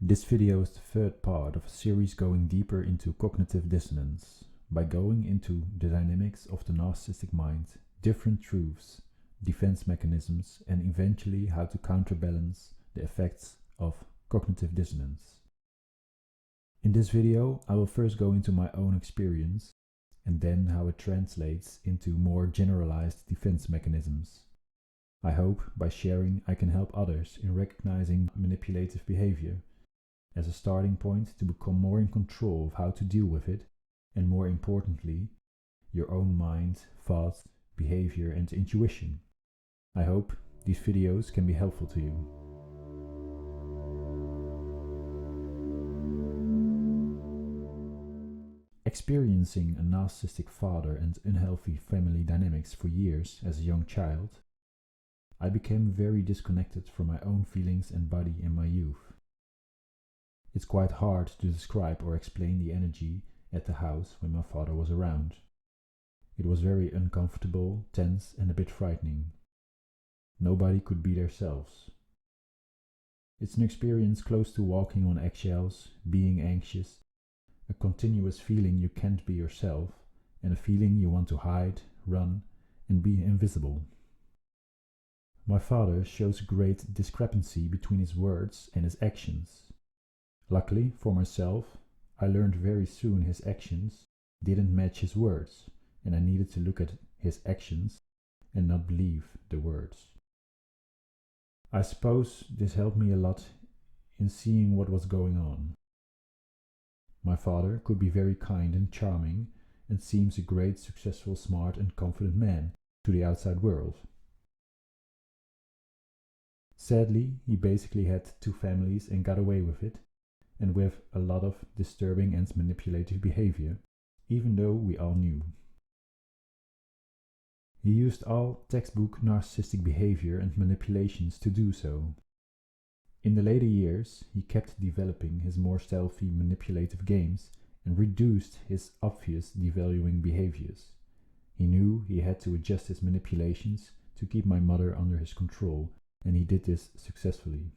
This video is the third part of a series going deeper into cognitive dissonance, by going into the dynamics of the narcissistic mind, different truths, defense mechanisms, and eventually how to counterbalance the effects of cognitive dissonance. In this video, I will first go into my own experience, and then how it translates into more generalized defense mechanisms. I hope by sharing I can help others in recognizing manipulative behavior as a starting point to become more in control of how to deal with it, and more importantly, your own mind, thoughts, behavior and intuition. I hope these videos can be helpful to you. Experiencing a narcissistic father and unhealthy family dynamics for years as a young child, I became very disconnected from my own feelings and body in my youth. It's quite hard to describe or explain the energy at the house when my father was around. It was very uncomfortable, tense and a bit frightening. Nobody could be themselves. It's an experience close to walking on eggshells, being anxious, a continuous feeling you can't be yourself, and a feeling you want to hide, run, and be invisible. My father shows great discrepancy between his words and his actions. Luckily for myself, I learned very soon his actions didn't match his words, and I needed to look at his actions and not believe the words. I suppose this helped me a lot in seeing what was going on. My father could be very kind and charming and seems a great, successful, smart and confident man to the outside world. Sadly, he basically had 2 families and got away with it, and with a lot of disturbing and manipulative behavior, even though we all knew. He used all textbook narcissistic behavior and manipulations to do so. In the later years, he kept developing his more stealthy manipulative games and reduced his obvious devaluing behaviors. He knew he had to adjust his manipulations to keep my mother under his control, and he did this successfully.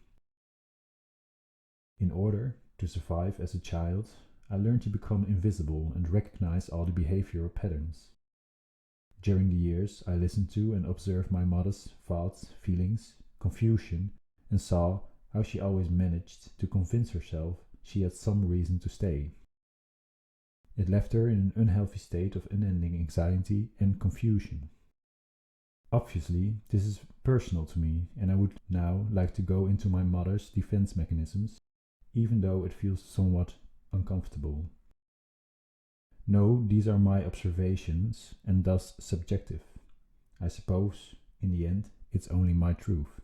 In order to survive as a child, I learned to become invisible and recognize all the behavioral patterns. During the years, I listened to and observed my mother's thoughts, feelings, confusion, and saw how she always managed to convince herself she had some reason to stay. It left her in an unhealthy state of unending anxiety and confusion. Obviously, this is personal to me, and I would now like to go into my mother's defense mechanisms, even though it feels somewhat uncomfortable. No, these are my observations and thus subjective. I suppose, in the end, it's only my truth.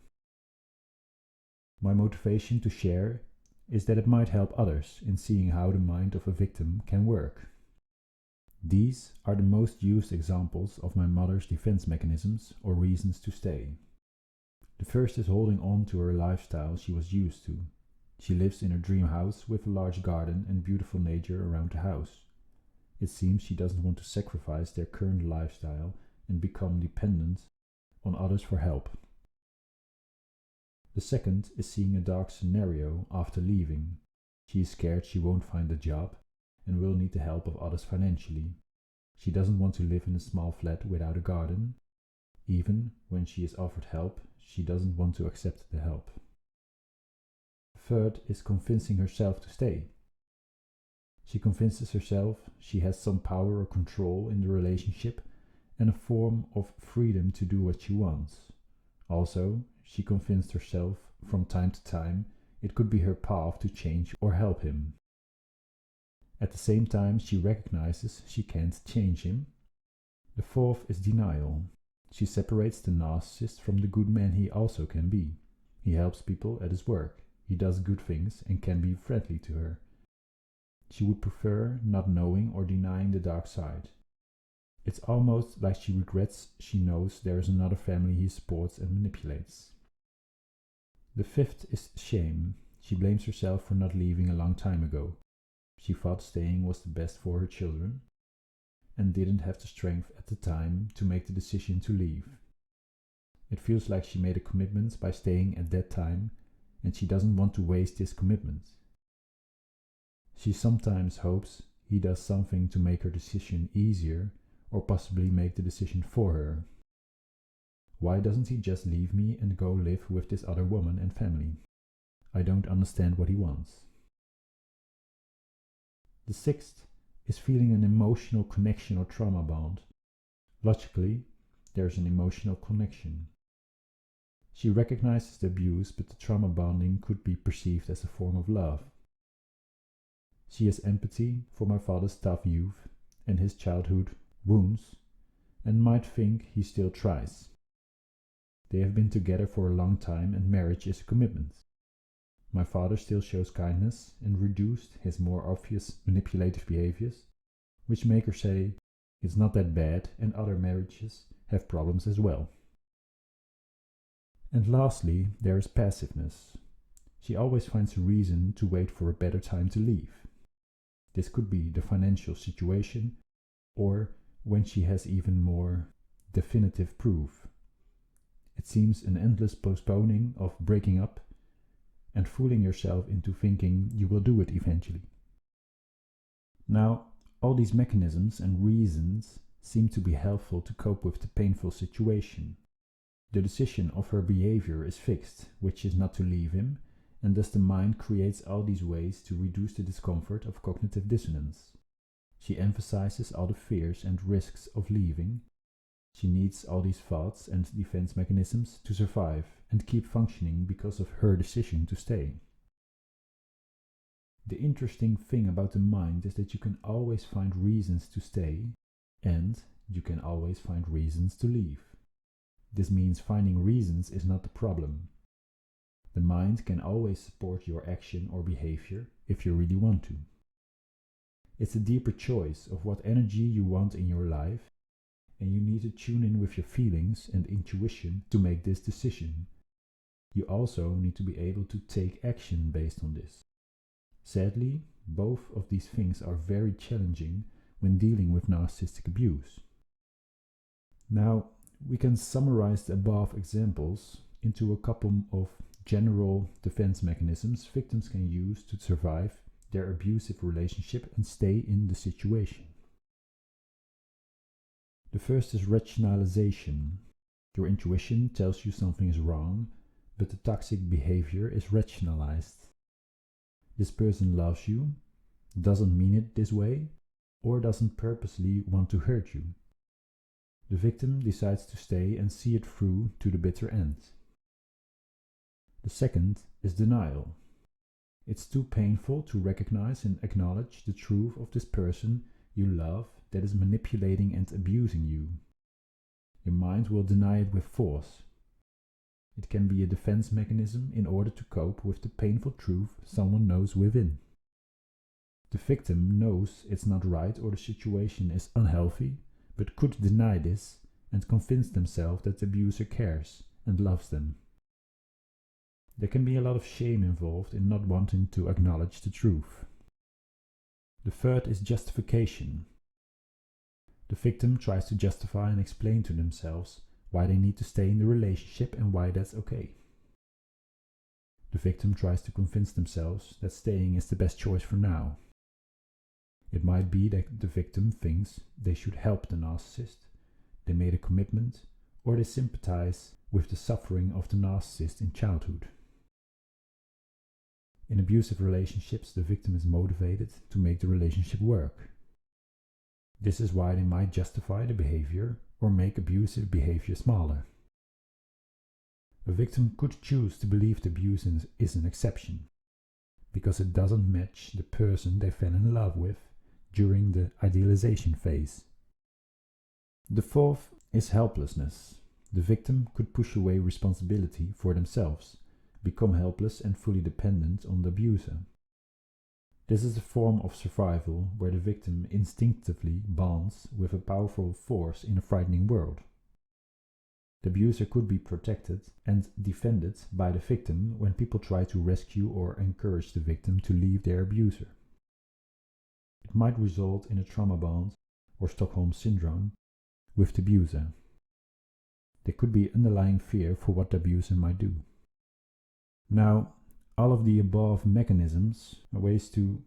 My motivation to share is that it might help others in seeing how the mind of a victim can work. These are the most used examples of my mother's defense mechanisms or reasons to stay. The first is holding on to her lifestyle she was used to. She lives in her dream house with a large garden and beautiful nature around the house. It seems she doesn't want to sacrifice their current lifestyle and become dependent on others for help. The second is seeing a dark scenario after leaving. She is scared she won't find a job and will need the help of others financially. She doesn't want to live in a small flat without a garden. Even when she is offered help, she doesn't want to accept the help. Third is convincing herself to stay. She convinces herself she has some power or control in the relationship and a form of freedom to do what she wants. Also, she convinced herself from time to time it could be her path to change or help him. At the same time, she recognizes she can't change him. The fourth is denial. She separates the narcissist from the good man he also can be. He helps people at his work. He does good things and can be friendly to her. She would prefer not knowing or denying the dark side. It's almost like she regrets she knows there is another family he supports and manipulates. The fifth is shame. She blames herself for not leaving a long time ago. She thought staying was the best for her children and didn't have the strength at the time to make the decision to leave. It feels like she made a commitment by staying at that time, and she doesn't want to waste this commitment. She sometimes hopes he does something to make her decision easier, or possibly make the decision for her. Why doesn't he just leave me and go live with this other woman and family? I don't understand what he wants. The sixth is feeling an emotional connection or trauma bond. Logically, there's an emotional connection. She recognizes the abuse, but the trauma bonding could be perceived as a form of love. She has empathy for my father's tough youth and his childhood wounds, and might think he still tries. They have been together for a long time, and marriage is a commitment. My father still shows kindness and reduced his more obvious manipulative behaviors, which make her say it's not that bad and other marriages have problems as well. And lastly, there is passiveness. She always finds a reason to wait for a better time to leave. This could be the financial situation, or when she has even more definitive proof. It seems an endless postponing of breaking up and fooling yourself into thinking you will do it eventually. Now, all these mechanisms and reasons seem to be helpful to cope with the painful situation. The decision of her behavior is fixed, which is not to leave him, and thus the mind creates all these ways to reduce the discomfort of cognitive dissonance. She emphasizes all the fears and risks of leaving. She needs all these thoughts and defense mechanisms to survive and keep functioning because of her decision to stay. The interesting thing about the mind is that you can always find reasons to stay, and you can always find reasons to leave. This means finding reasons is not the problem. The mind can always support your action or behavior if you really want to. It's a deeper choice of what energy you want in your life, and you need to tune in with your feelings and intuition to make this decision. You also need to be able to take action based on this. Sadly, both of these things are very challenging when dealing with narcissistic abuse. Now, we can summarize the above examples into a couple of general defense mechanisms victims can use to survive their abusive relationship and stay in the situation. The first is rationalization. Your intuition tells you something is wrong, but the toxic behavior is rationalized. This person loves you, doesn't mean it this way, or doesn't purposely want to hurt you. The victim decides to stay and see it through to the bitter end. The second is denial. It's too painful to recognize and acknowledge the truth of this person you love that is manipulating and abusing you. Your mind will deny it with force. It can be a defense mechanism in order to cope with the painful truth someone knows within. The victim knows it's not right or the situation is unhealthy, but could deny this and convince themselves that the abuser cares and loves them. There can be a lot of shame involved in not wanting to acknowledge the truth. The third is justification. The victim tries to justify and explain to themselves why they need to stay in the relationship and why that's okay. The victim tries to convince themselves that staying is the best choice for now. It might be that the victim thinks they should help the narcissist, they made a commitment, or they sympathize with the suffering of the narcissist in childhood. In abusive relationships, the victim is motivated to make the relationship work. This is why they might justify the behavior or make abusive behavior smaller. A victim could choose to believe the abuse is an exception, because it doesn't match the person they fell in love with during the idealization phase. The fourth is helplessness. The victim could push away responsibility for themselves, become helpless and fully dependent on the abuser. This is a form of survival where the victim instinctively bonds with a powerful force in a frightening world. The abuser could be protected and defended by the victim when people try to rescue or encourage the victim to leave their abuser. It might result in a trauma bond or Stockholm syndrome with the abuser. There could be underlying fear for what the abuser might do. Now, all of the above mechanisms are ways to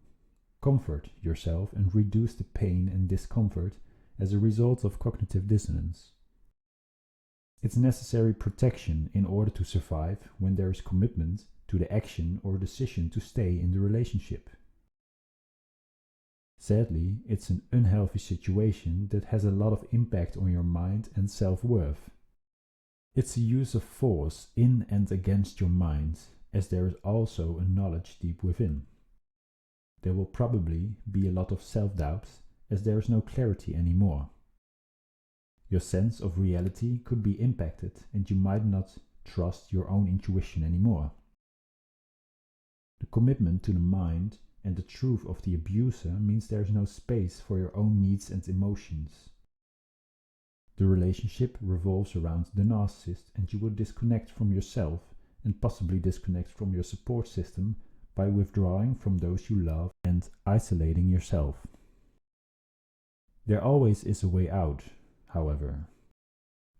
comfort yourself and reduce the pain and discomfort as a result of cognitive dissonance. It's necessary protection in order to survive when there is commitment to the action or decision to stay in the relationship. Sadly, it's an unhealthy situation that has a lot of impact on your mind and self-worth. It's a use of force in and against your mind, as there is also a knowledge deep within. There will probably be a lot of self-doubts, as there is no clarity anymore. Your sense of reality could be impacted and you might not trust your own intuition anymore. The commitment to the mind and the truth of the abuser means there is no space for your own needs and emotions. The relationship revolves around the narcissist and you will disconnect from yourself and possibly disconnect from your support system by withdrawing from those you love and isolating yourself. There always is a way out, however.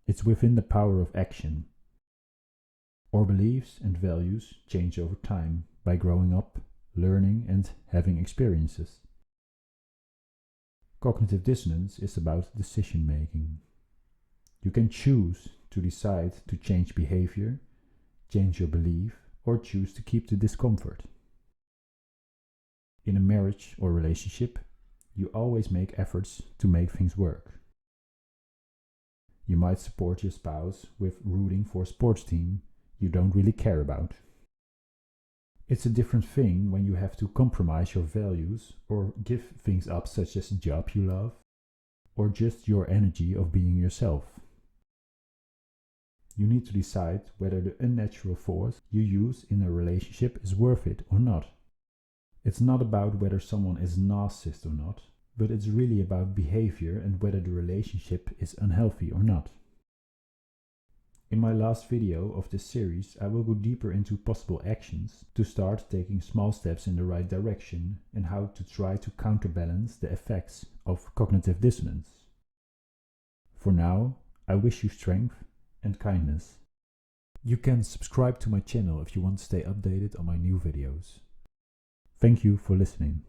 It's within the power of action. Our beliefs and values change over time by growing up, learning and having experiences. Cognitive dissonance is about decision making. You can choose to decide to change behavior, change your belief, or choose to keep the discomfort. In a marriage or relationship, you always make efforts to make things work. You might support your spouse with rooting for a sports team you don't really care about. It's a different thing when you have to compromise your values or give things up, such as a job you love, or just your energy of being yourself. You need to decide whether the unnatural force you use in a relationship is worth it or not. It's not about whether someone is a narcissist or not, but it's really about behavior and whether the relationship is unhealthy or not. In my last video of this series, I will go deeper into possible actions to start taking small steps in the right direction and how to try to counterbalance the effects of cognitive dissonance. For now, I wish you strength and kindness. You can subscribe to my channel if you want to stay updated on my new videos. Thank you for listening.